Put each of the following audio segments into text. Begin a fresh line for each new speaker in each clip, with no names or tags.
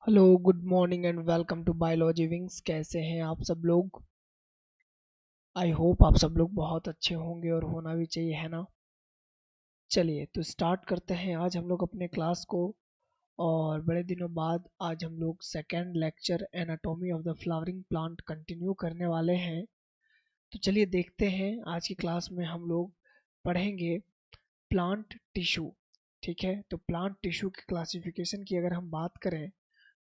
Hello, good morning and welcome to biology wings. कैसे हैं आप सब लोग? आई होप आप सब लोग बहुत अच्छे होंगे और होना भी चाहिए, है ना। चलिए तो स्टार्ट करते हैं आज हम लोग अपने क्लास को। और बड़े दिनों बाद आज हम लोग second lecture anatomy of the flowering plant continue करने वाले हैं। तो चलिए देखते हैं आज की क्लास में हम लोग पढ़ेंगे प्लांट टिश्यू। ठीक है, तो प्लांट टिश्यू की क्लासिफिकेशन की अगर हम बात करें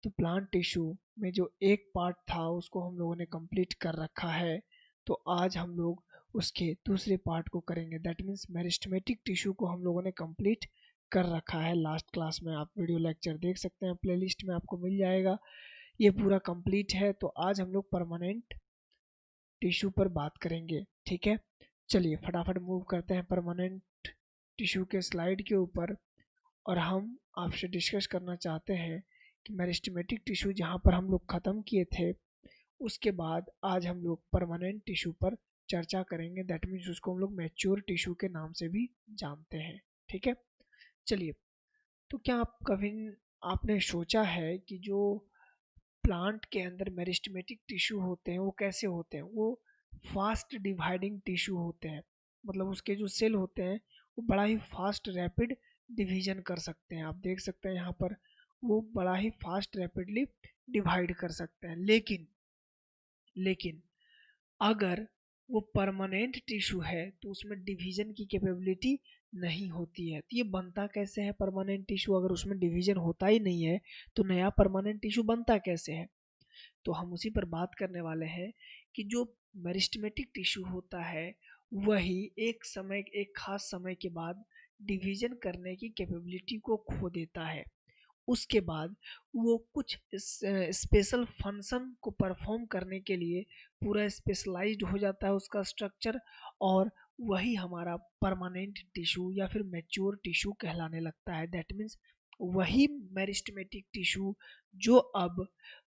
तो प्लांट टिश्यू में जो एक पार्ट था उसको हम लोगों ने कंप्लीट कर रखा है। तो आज हम लोग उसके दूसरे पार्ट को करेंगे, दैट मीन्स मेरिस्टेमेटिक टिश्यू को हम लोगों ने कंप्लीट कर रखा है। लास्ट क्लास में आप वीडियो लेक्चर देख सकते हैं, प्लेलिस्ट में आपको मिल जाएगा। ये पूरा कंप्लीट है। तो आज हम लोग परमानेंट टिश्यू पर बात करेंगे। ठीक है, चलिए फटाफट मूव करते हैं परमानेंट टिश्यू के स्लाइड के ऊपर। और हम आपसे डिस्कस करना चाहते हैं कि मेरिस्टेमेटिक टिश्यू जहाँ पर हम लोग ख़त्म किए थे, उसके बाद आज हम लोग परमानेंट टिश्यू पर चर्चा करेंगे। दैट मीन्स उसको हम लोग मैच्योर टिश्यू के नाम से भी जानते हैं। ठीक है, चलिए। तो क्या आप कभी आपने सोचा है कि जो प्लांट के अंदर मेरिस्टेमेटिक टिश्यू होते हैं वो कैसे होते हैं? वो फास्ट डिवाइडिंग टिश्यू होते हैं। मतलब उसके जो सेल होते हैं वो बड़ा ही फास्ट रैपिड डिवीजन कर सकते हैं। आप देख सकते हैं यहाँ पर वो बड़ा ही फास्ट रैपिडली डिवाइड कर सकते हैं। लेकिन अगर वो परमानेंट टिश्यू है तो उसमें डिवीजन की कैपेबिलिटी नहीं होती है। तो ये बनता कैसे है परमानेंट टिश्यू? अगर उसमें डिवीजन होता ही नहीं है तो नया परमानेंट टिश्यू बनता कैसे है? तो हम उसी पर बात करने वाले हैं कि जो मेरिस्टेमेटिक टिश्यू होता है वही एक खास समय के बाद डिवीजन करने की कैपेबिलिटी को खो देता है। उसके बाद वो कुछ स्पेशल फंक्शन को परफॉर्म करने के लिए पूरा स्पेशलाइज्ड हो जाता है उसका स्ट्रक्चर। और वही हमारा परमानेंट टिश्यू या फिर मैच्योर टिश्यू कहलाने लगता है। दैट मीन्स वही मेरिस्टेमेटिक टिश्यू जो अब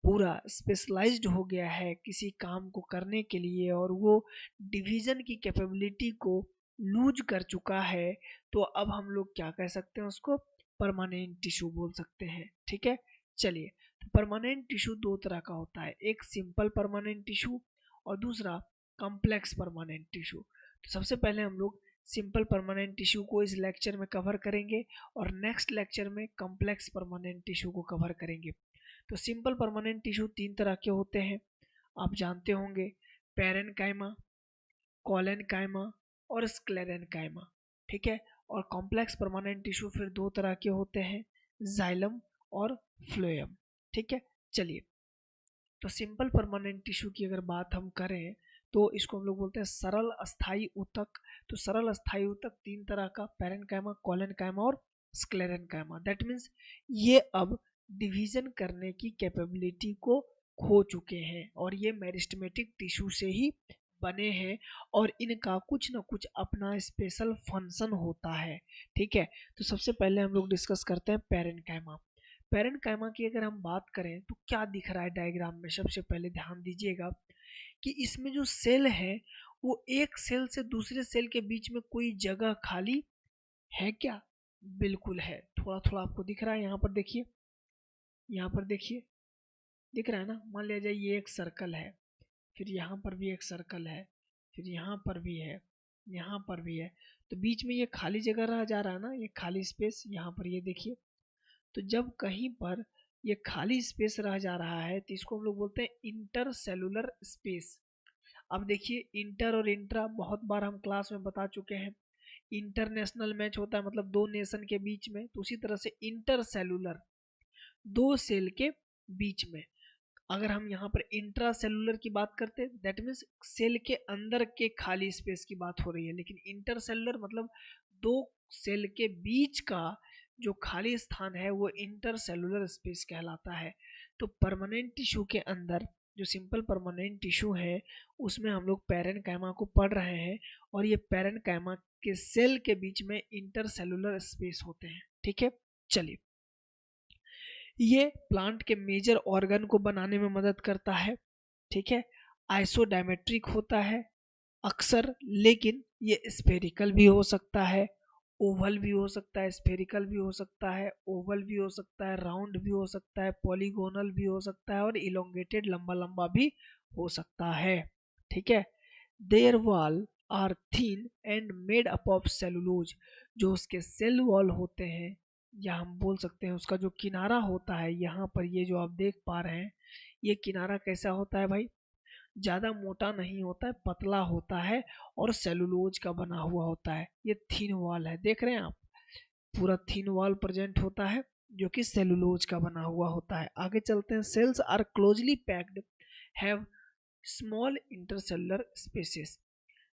पूरा स्पेशलाइज्ड हो गया है किसी काम को करने के लिए और वो डिवीजन की कैपेबिलिटी को लूज कर चुका है, तो अब हम लोग क्या कह सकते हैं? उसको परमानेंट टिश्यू बोल सकते हैं। ठीक है, चलिए। तो परमानेंट टिश्यू दो तरह का होता है, एक सिंपल परमानेंट टिश्यू और दूसरा कॉम्प्लेक्स परमानेंट टिश्यू। तो सबसे पहले हम लोग सिंपल परमानेंट टिश्यू को इस लेक्चर में कवर करेंगे और नेक्स्ट लेक्चर में कॉम्प्लेक्स परमानेंट टिश्यू को कवर करेंगे। तो सिंपल परमानेंट टिश्यू तीन तरह के होते हैं, आप जानते होंगे, पेरेन्काइमा, कोलेनकाइमा और स्क्लेरेनकाइमा। ठीक है, और कॉम्प्लेक्स परमानेंट टिश्यू फिर दो तरह के होते हैं, जाइलम और फ्लोएम। ठीक है, चलिए। तो सिंपल परमानेंट टिश्यू की अगर बात हम करें तो इसको हम लोग बोलते हैं सरल अस्थाई ऊतक। तो सरल अस्थाई ऊतक तीन तरह का, पेरेन्काइमा, कोलेनकाइमा और स्क्लेरेनकाइमा। दैट मीन्स ये अब डिवीजन करने की कैपेबिलिटी को खो चुके हैं और ये मेरिस्टेमेटिक टिश्यू से ही बने हैं और इनका कुछ ना कुछ अपना स्पेशल फंक्शन होता है। ठीक है, तो सबसे पहले हम लोग डिस्कस करते हैं पेरेन्काइमा। पेरेन्काइमा की अगर हम बात करें तो क्या दिख रहा है डायग्राम में? सबसे पहले ध्यान दीजिएगा कि इसमें जो सेल है वो एक सेल से दूसरे सेल के बीच में कोई जगह खाली है क्या? बिल्कुल है। थोड़ा थोड़ा आपको दिख रहा है, यहाँ पर देखिए, यहाँ पर देखिए, दिख रहा है ना। मान लिया जाए ये एक सर्कल है, फिर यहाँ पर भी एक सर्कल है, फिर यहाँ पर भी है, यहाँ पर भी है। तो बीच में ये खाली जगह रह जा रहा है ना, ये खाली स्पेस, यहाँ पर ये देखिए। तो जब कहीं पर ये खाली स्पेस रह जा रहा है तो इसको हम लोग बोलते हैं इंटर सेलुलर स्पेस। अब देखिए, इंटर और इंट्रा बहुत बार हम क्लास में बता चुके हैं। इंटरनेशनल मैच होता है मतलब दो नेशन के बीच में, तो उसी तरह से इंटर सेलुलर दो सेल के बीच में। अगर हम यहाँ पर इंट्रा सेलुलर की बात करते हैं दैट मीन्स सेल के अंदर के खाली स्पेस की बात हो रही है, लेकिन इंटर सेलुलर मतलब दो सेल के बीच का जो खाली स्थान है वो इंटर सेलुलर स्पेस कहलाता है। तो परमानेंट टिश्यू के अंदर जो सिंपल परमानेंट टिश्यू है उसमें हम लोग पेरेन्काइमा को पढ़ रहे हैं और ये पेरेन्काइमा के सेल के बीच में इंटर सेलुलर स्पेस होते हैं। ठीक है, चलिए। ये प्लांट के मेजर ऑर्गन को बनाने में मदद करता है। ठीक है, आइसोडायमेट्रिक होता है अक्सर, लेकिन ये स्फेरिकल भी हो सकता है ओवल भी हो सकता है, स्फेरिकल भी हो सकता है, ओवल भी हो सकता है, राउंड भी हो सकता है, पॉलीगोनल भी हो सकता है और इलोंगेटेड लंबा लंबा भी हो सकता है। ठीक है। Their wall are thin and made up of cellulose. जो उसके सेल वॉल होते हैं, या हम बोल सकते हैं उसका जो किनारा होता है, यहाँ पर ये जो आप देख पा रहे हैं, ये किनारा कैसा होता है भाई, ज़्यादा मोटा नहीं होता है, पतला होता है और सेलुलोज का बना हुआ होता है। ये थीन वॉल है, देख रहे हैं आप, पूरा थीन वॉल प्रेजेंट होता है जो कि सेलुलोज का बना हुआ होता है। आगे चलते हैं। Cells are closely packed, have small intercellular spaces.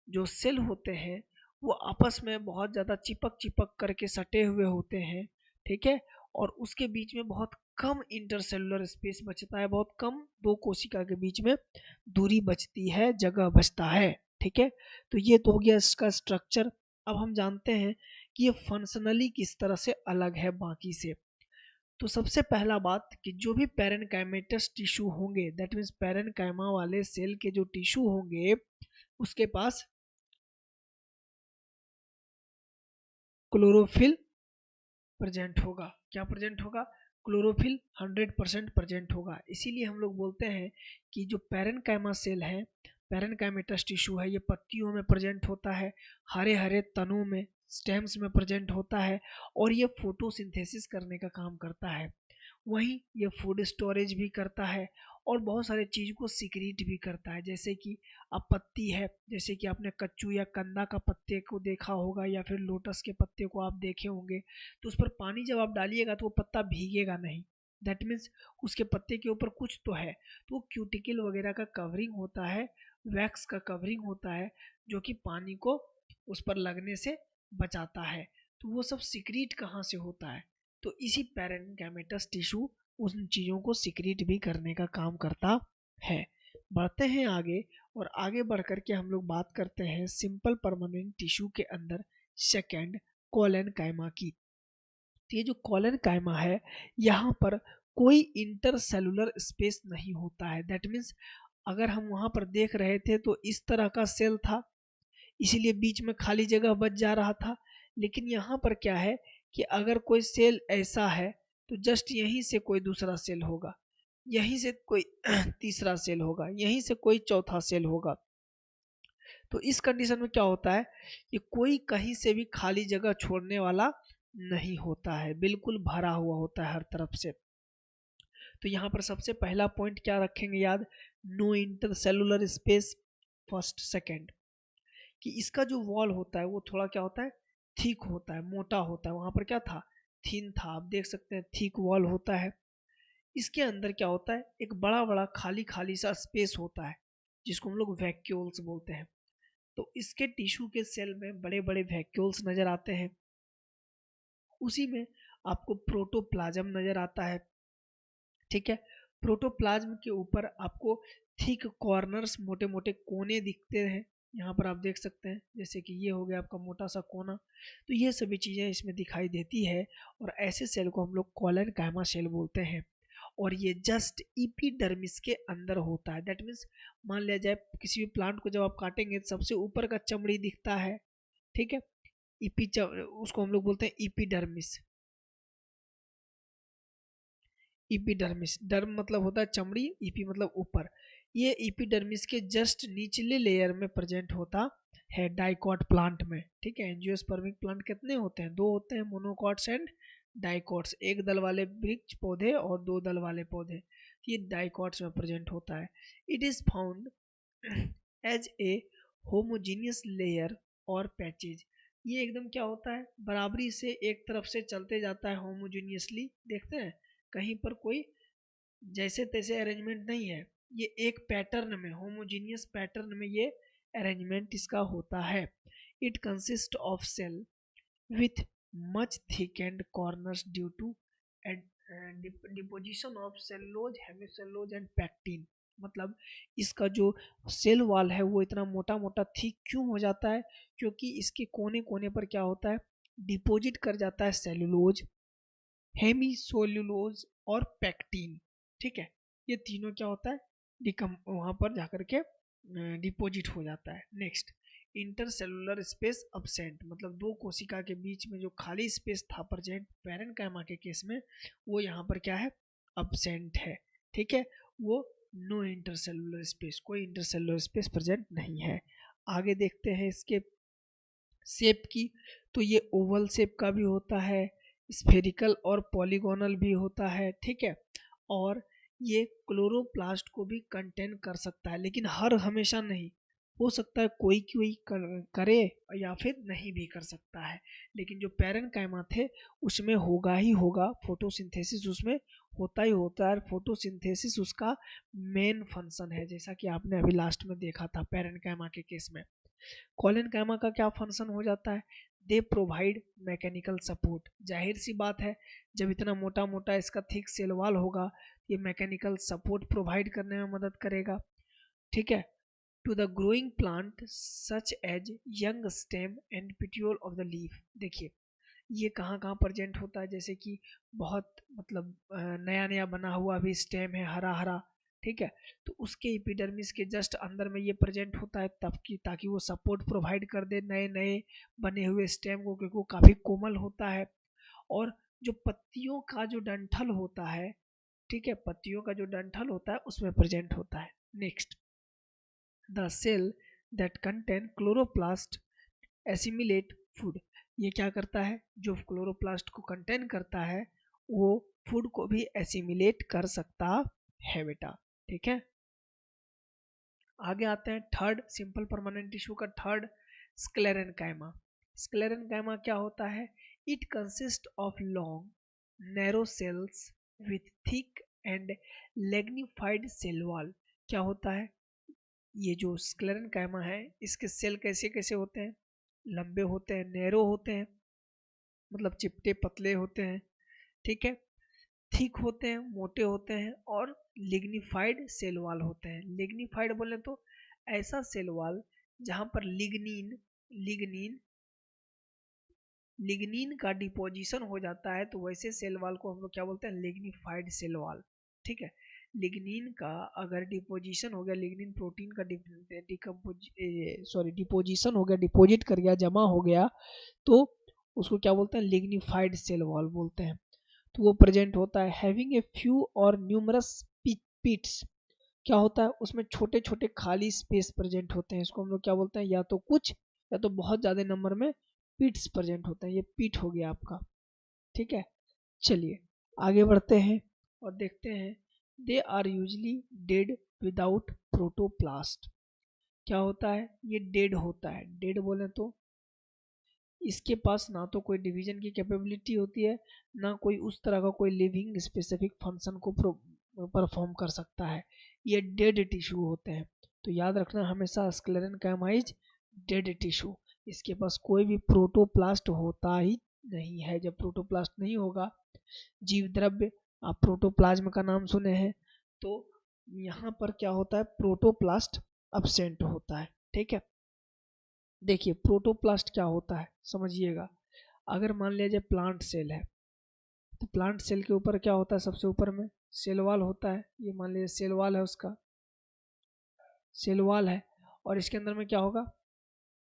जो सेल होते हैं वो आपस में बहुत ज़्यादा चिपक चिपक करके सटे हुए होते हैं। ठीक है। और उसके बीच में बहुत कम इंटरसेलुलर स्पेस बचता है, बहुत कम दो कोशिका के बीच में दूरी बचती है, जगह बचता है। ठीक है। तो ये तो हो गया इसका स्ट्रक्चर। अब हम जानते हैं कि ये फंक्शनली किस तरह से अलग है बाकी से। तो सबसे पहला बात कि जो भी पैरेनकाइमेटस टिश्यू होंगे, दैट मीन्स पैरेनकाइमा वाले सेल के जो टिश्यू होंगे, उसके पास क्लोरोफिल प्रेजेंट होगा। क्या प्रेजेंट होगा? क्लोरोफिल 100% प्रेजेंट होगा। इसीलिए हम लोग बोलते हैं कि जो पैरेनकाइमा सेल है, पैरेनकाइमेटस टिश्यू है, ये पत्तियों में प्रेजेंट होता है, हरे हरे तनों में, स्टेम्स में प्रेजेंट होता है और ये फोटोसिंथेसिस करने का काम करता है। वहीं ये फूड स्टोरेज भी करता है और बहुत सारे चीज़ को सिक्रीट भी करता है। जैसे कि अब पत्ती है, जैसे कि आपने कच्चू या कंदा का पत्ते को देखा होगा या फिर लोटस के पत्ते को आप देखे होंगे, तो उस पर पानी जब आप डालिएगा तो वो पत्ता भीगेगा नहीं। दैट मीन्स उसके पत्ते के ऊपर कुछ तो है, तो वो क्यूटिकल वगैरह का कवरिंग होता है, वैक्स का कवरिंग होता है, जो कि पानी को उस पर लगने से बचाता है। तो वो सब सिक्रीट कहाँ से होता है? तो इसी पैरेनकाइमेटस टिश्यू उन चीज़ों को सिक्रीट भी करने का काम करता है। बढ़ते हैं आगे, और आगे बढ़ कर के हम लोग बात करते हैं सिंपल परमानेंट टिश्यू के अंदर सेकेंड कोलेनकाइमा की। तो ये जो कोलेनकाइमा है, यहाँ पर कोई इंटरसेलुलर स्पेस नहीं होता है। दैट मीन्स अगर हम वहाँ पर देख रहे थे तो इस तरह का सेल था, इसीलिए बीच में खाली जगह बच जा रहा था। लेकिन यहाँ पर क्या है कि अगर कोई सेल ऐसा है तो जस्ट यहीं से कोई दूसरा सेल होगा, यहीं से कोई तीसरा सेल होगा, यहीं से कोई चौथा सेल होगा। तो इस कंडीशन में क्या होता है कि कोई कहीं से भी खाली जगह छोड़ने वाला नहीं होता है, बिल्कुल भरा हुआ होता है हर तरफ से। तो यहाँ पर सबसे पहला पॉइंट क्या रखेंगे याद? No intercellular space, first second. कि इसका जो वॉल होता है वो थोड़ा क्या होता है, थिक होता है, मोटा होता है। वहां पर क्या था? थिन था। आप देख सकते हैं थिक वॉल होता है। इसके अंदर क्या होता है, एक बड़ा बड़ा खाली खाली सा स्पेस होता है, जिसको हम लोग वैक्यूल्स बोलते हैं। तो इसके टिश्यू के सेल में बड़े बड़े वैक्यूल्स नजर आते हैं। उसी में आपको प्रोटोप्लाज्म नजर आता है। ठीक है। प्रोटोप्लाज्म के ऊपर आपको थिक कॉर्नर्स, मोटे मोटे कोने दिखते हैं। यहाँ पर आप देख सकते हैं, जैसे कि ये हो गया आपका मोटा सा कोना। तो ये सभी चीज़ें इसमें दिखाई देती है और ऐसे सेल को हम लोग कोलेनकाइमा सेल बोलते हैं। और ये जस्ट इपीडर्मिस के अंदर होता है। दैट मीन्स मान लिया जाए किसी भी प्लांट को जब आप काटेंगे तो सबसे ऊपर का चमड़ी दिखता है। ठीक है। उसको हम लोग बोलते हैं इपीडर्मिस। इपीडर्मिस, डर्म मतलब होता है चमड़ी, ईपी मतलब ऊपर। ये इपीडर्मिस के जस्ट निचले लेयर में प्रेजेंट होता है डाइकॉट प्लांट में। ठीक है। एंजियोस्पर्मिक प्लांट कितने होते हैं? दो होते हैं, मोनोकॉट्स एंड डाइकॉट्स। एक दल वाले वृक्ष पौधे और दो दल वाले पौधे, ये डाइकॉट्स में प्रेजेंट होता है। It is found as a homogeneous layer और पैचेज। ये एकदम क्या होता है, बराबरी से एक तरफ से चलते जाता है होमोजीनियसली। देखते हैं कहीं पर कोई जैसे तैसे अरेंजमेंट नहीं है, ये एक पैटर्न में, होमोजीनियस पैटर्न में ये अरेंजमेंट इसका होता है। It consist of cell with much thickened corners due to deposition of cellulose, hemicellulose and pectin. मतलब इसका जो सेल वॉल है वो इतना मोटा मोटा थिक क्यों हो जाता है? क्योंकि इसके कोने कोने पर क्या होता है, डिपोजिट कर जाता है सेलुलोज, हेमीसोल्यूलोज और पैक्टिन। ठीक है। ये तीनों क्या होता है, डिकम वहाँ पर जाकर के डिपोजिट हो जाता है। नेक्स्ट, इंटरसेलुलर स्पेस अब्सेंट, मतलब दो कोशिका के बीच में जो खाली स्पेस था प्रेजेंट पैरेन्काइमा के केस में, वो यहाँ पर क्या है, अब्सेंट है। ठीक है, वो नो इंटरसेलुलर स्पेस, कोई इंटरसेलुलर स्पेस प्रेजेंट नहीं है। आगे देखते हैं इसके शेप की, तो ये ओवल शेप का भी होता है, स्फेरिकल और पॉलीगोनल भी होता है। ठीक है, और ये क्लोरोप्लास्ट को भी कंटेन कर सकता है, लेकिन हर हमेशा नहीं, हो सकता है कोई कोई करे या फिर नहीं भी कर सकता है। लेकिन जो पैरेन्काइमा थे उसमें होगा ही होगा, फोटोसिंथेसिस उसमें होता ही होता है। फोटोसिंथेसिस उसका मेन फंक्शन है, जैसा कि आपने अभी लास्ट में देखा था पैरेन्काइमा के केस में। कॉलेनकाइमा का क्या फंक्शन हो जाता है, दे प्रोवाइड मैकेनिकल सपोर्ट। जाहिर सी बात है, जब इतना मोटा मोटा इसका थिक सेल वॉल होगा, ये मैकेनिकल सपोर्ट प्रोवाइड करने में मदद करेगा। ठीक है, to the growing plant such as young stem and petiole of the leaf. देखिए ये कहाँ कहाँ प्रेजेंट होता है, जैसे कि बहुत मतलब नया नया बना हुआ भी स्टेम है हरा हरा, ठीक है, तो उसके एपिडर्मिस के जस्ट अंदर में ये प्रेजेंट होता है, तब की ताकि वो सपोर्ट प्रोवाइड कर दे नए नए बने हुए स्टेम को, क्योंकि वो काफ़ी कोमल होता है। और जो पत्तियों का जो डंठल होता है, ठीक है, पत्तियों का जो डंठल होता है उसमें प्रेजेंट होता है। Next, the cell that contain chloroplast assimilate food. ये क्या करता है, जो क्लोरोप्लास्ट को कंटेन करता है वो फूड को भी एसिमिलेट कर सकता है बेटा। ठीक है, आगे आते हैं थर्ड सिंपल परमानेंट टिश्यू का थर्ड, स्क्लेरेनकाइमा। स्क्लेरेनकाइमा क्या होता है, it consist of long narrow cells with thick and lignified cell wall. क्या होता है, ये जो स्क्लेरेनकाइमा है इसके सेल कैसे कैसे होते हैं, लंबे होते हैं, नैरो होते हैं, मतलब चिपटे पतले होते हैं। ठीक है, थिक होते हैं, मोटे होते हैं, और लिग्निफाइड सेल वॉल होते हैं। लिग्निफाइड बोले तो ऐसा सेल वॉल जहां पर लिग्निन लिग्निन लिग्निन का डिपोजिशन हो जाता है, तो वैसे सेल वॉल को हम लोग क्या बोलते हैं, लिग्निफाइड सेल वॉल। ठीक है, लिग्निन का अगर डिपोजिशन हो गया, लिग्निन प्रोटीन का डिपोजिशन हो गया, डिपोजिट कर गया, जमा हो गया, तो उसको क्या बोलते हैं, लिग्निफाइड सेल वॉल बोलते हैं। तो वो प्रेजेंट होता है हैविंग ए फ्यू और न्यूमरस पिट्स। क्या होता है, उसमें छोटे छोटे खाली स्पेस प्रेजेंट होते हैं, इसको हम लोग क्या बोलते हैं, या तो कुछ या तो बहुत ज़्यादा नंबर में पिट्स प्रेजेंट होते हैं। ये पिट हो गया आपका। ठीक है, चलिए आगे बढ़ते हैं और देखते हैं, they are usually dead without protoplast. क्या होता है, ये डेड होता है, डेड बोले तो इसके पास ना तो कोई डिवीजन की कैपेबिलिटी होती है, ना कोई उस तरह का कोई लिविंग स्पेसिफिक फंक्शन को परफॉर्म कर सकता है। ये डेड टिश्यू होते हैं, तो याद रखना हमेशा स्क्लेरेनकाइमा इज डेड टिश्यू। इसके पास कोई भी प्रोटोप्लास्ट होता ही नहीं है। जब प्रोटोप्लास्ट नहीं होगा, जीव द्रव्य, आप प्रोटोप्लाज्म का नाम सुने हैं, तो यहाँ पर क्या होता है, प्रोटोप्लास्ट अब्सेंट होता है। ठीक है, देखिए प्रोटोप्लास्ट क्या होता है समझिएगा। अगर मान लिया जाए प्लांट सेल है, तो प्लांट सेल के ऊपर क्या होता है, सबसे ऊपर में सेल वॉल होता है। ये मान लीजिए सेल वॉल है, उसका सेल वॉल है, और इसके अंदर में क्या होगा,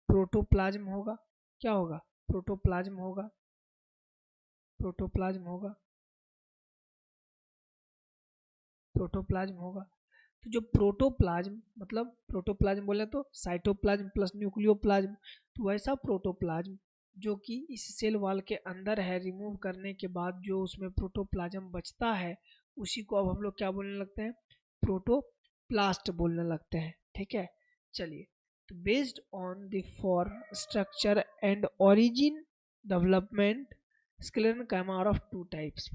प्रोटोप्लाज्म होगा। क्या होगा, प्रोटोप्लाज्म होगा, प्रोटोप्लाज्म होगा, प्रोटोप्लाज्म होगा। तो जो प्रोटोप्लाज्म, मतलब प्रोटोप्लाज्म बोले तो साइटोप्लाज्म प्लस न्यूक्लियोप्लाज्म, तो वैसा प्रोटोप्लाज्म जो कि इस सेल वॉल के अंदर है, रिमूव करने के बाद जो उसमें प्रोटोप्लाज्म बचता है, उसी को अब हम लोग क्या बोलने लगते हैं, प्रोटोप्लास्ट बोलने लगते हैं। ठीक है, चलिए, तो based on the form structure and origin development, sclerenchyma are of two types,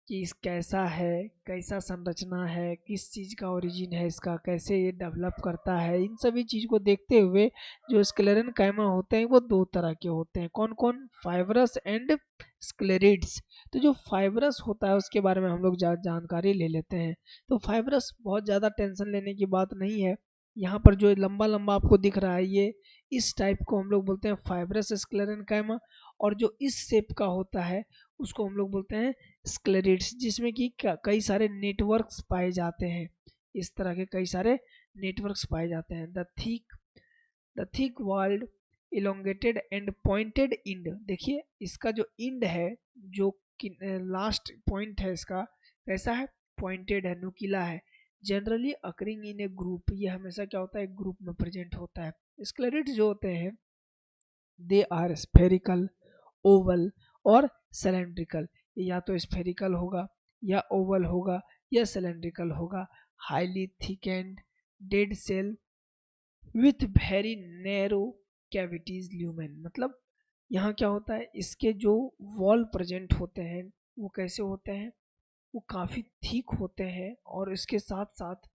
कि इस कैसा है, कैसा संरचना है, किस चीज़ का ओरिजिन है इसका, कैसे ये डेवलप करता है, इन सभी चीज़ को देखते हुए जो स्क्लेरेनकाइमा होते हैं वो दो तरह के होते हैं। कौन कौन, फाइब्रस एंड स्क्लेरिड्स। तो जो फाइब्रस होता है उसके बारे में हम लोग जानकारी ले लेते हैं। तो फाइब्रस बहुत ज़्यादा टेंशन लेने की बात नहीं है। यहाँ पर जो लंबा लंबा आपको दिख रहा है, ये इस टाइप को हम लोग बोलते हैं फाइब्रस स्क्लेरेनकाइमा, और जो इस शेप का होता है उसको हम लोग बोलते हैं स्क्लेरिड्स, जिसमें कि कई सारे नेटवर्क्स पाए जाते हैं। इस तरह के कई सारे नेटवर्क्स पाए जाते हैं। The thick walled elongated and pointed end. देखिए इसका जो इंड है, जो लास्ट पॉइंट है इसका, कैसा है, पॉइंटेड है, नुकीला है। Generally occurring in A group, ये हमेशा क्या होता है, एक ग्रुप में प्रेजेंट होता है। स्क्लेरेट्स जो होते हैं दे आर स्फेरिकल, ओवल और सिलेंड्रिकल। या तो स्फेरिकल होगा या ओवल होगा या सिलेंड्रिकल होगा। Highly thickened dead cell with very narrow cavities lumen. मतलब यहाँ क्या होता है, इसके जो वॉल प्रेजेंट होते हैं वो कैसे होते हैं, वो काफ़ी थिक होते हैं और इसके साथ साथ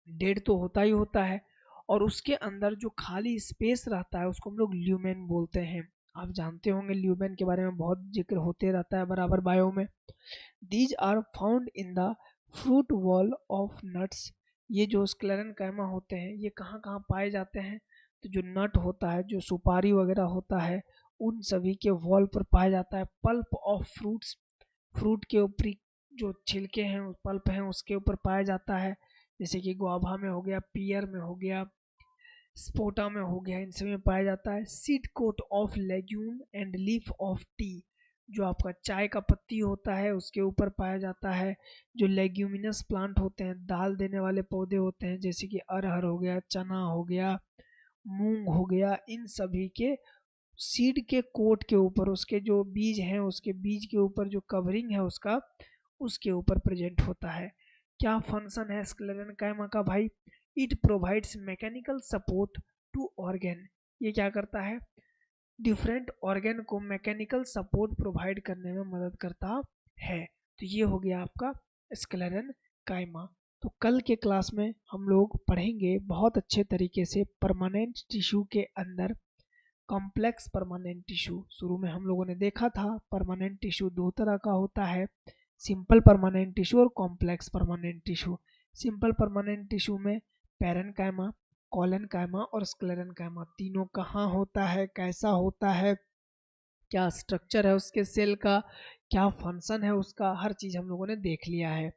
डेड तो होता ही होता है, और उसके अंदर जो खाली स्पेस रहता है उसको हम लोग ल्यूमेन बोलते हैं। आप जानते होंगे ल्यूमेन के बारे में बहुत जिक्र होते रहता है बराबर बायो में। These are found in the fruit wall of nuts. ये जो स्क्लेरेनकाइमा होते हैं ये कहाँ कहाँ पाए जाते हैं, तो जो नट होता है, जो सुपारी वगैरह होता है, उन सभी के वॉल पर पाया जाता है। पल्प ऑफ फ्रूट्स, फ्रूट के ऊपरी जो छिलके हैं, पल्प हैं, उसके ऊपर पाया जाता है। जैसे कि गुआभा में हो गया, पियर में हो गया, स्पोटा में हो गया, इन सभी में पाया जाता है। Seed coat of legume and leaf of tea, जो आपका चाय का पत्ती होता है उसके ऊपर पाया जाता है। जो लेग्यूमिनस प्लांट होते हैं, दाल देने वाले पौधे होते हैं, जैसे कि अरहर हो गया, चना हो गया, मूंग हो गया, इन सभी के सीड के कोट के ऊपर, उसके जो बीज हैं उसके बीज के ऊपर जो कवरिंग है उसका, उसके ऊपर प्रेजेंट होता है। क्या फंक्शन है स्क्लेरेनकाइमा का भाई, it provides mechanical support to organ. ये क्या करता है, डिफरेंट ऑर्गेन को मैकेनिकल सपोर्ट प्रोवाइड करने में मदद करता है। तो ये हो गया आपका स्क्लेरेनकाइमा। तो कल के क्लास में हम लोग पढ़ेंगे बहुत अच्छे तरीके से परमानेंट टिश्यू के अंदर कॉम्प्लेक्स परमानेंट टिश्यू। शुरू में हम लोगों ने देखा था परमानेंट टिश्यू दो तरह का होता है, सिंपल परमानेंट टिश्यू और complex permanent tissue. Simple permanent tissue में पैरेनकाइमा, कॉलेनकाइमा और स्क्लेरेनकाइमा तीनों कहाँ होता है, कैसा होता है, क्या स्ट्रक्चर है उसके सेल का, क्या फंक्शन है उसका, हर चीज़ हम लोगों ने देख लिया है।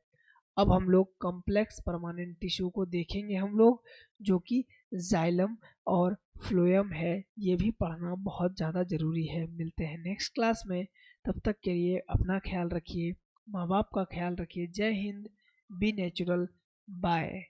अब हम लोग कॉम्प्लेक्स परमानेंट टिश्यू को देखेंगे हम लोग, जो कि जाइलम और फ्लोएम है। ये भी पढ़ना बहुत ज़्यादा ज़रूरी है। मिलते हैं नेक्स्ट क्लास में, तब तक के लिए अपना ख्याल रखिए, माँ बाप का ख्याल रखिए। जय हिंद, बी नेचुरल, बाय।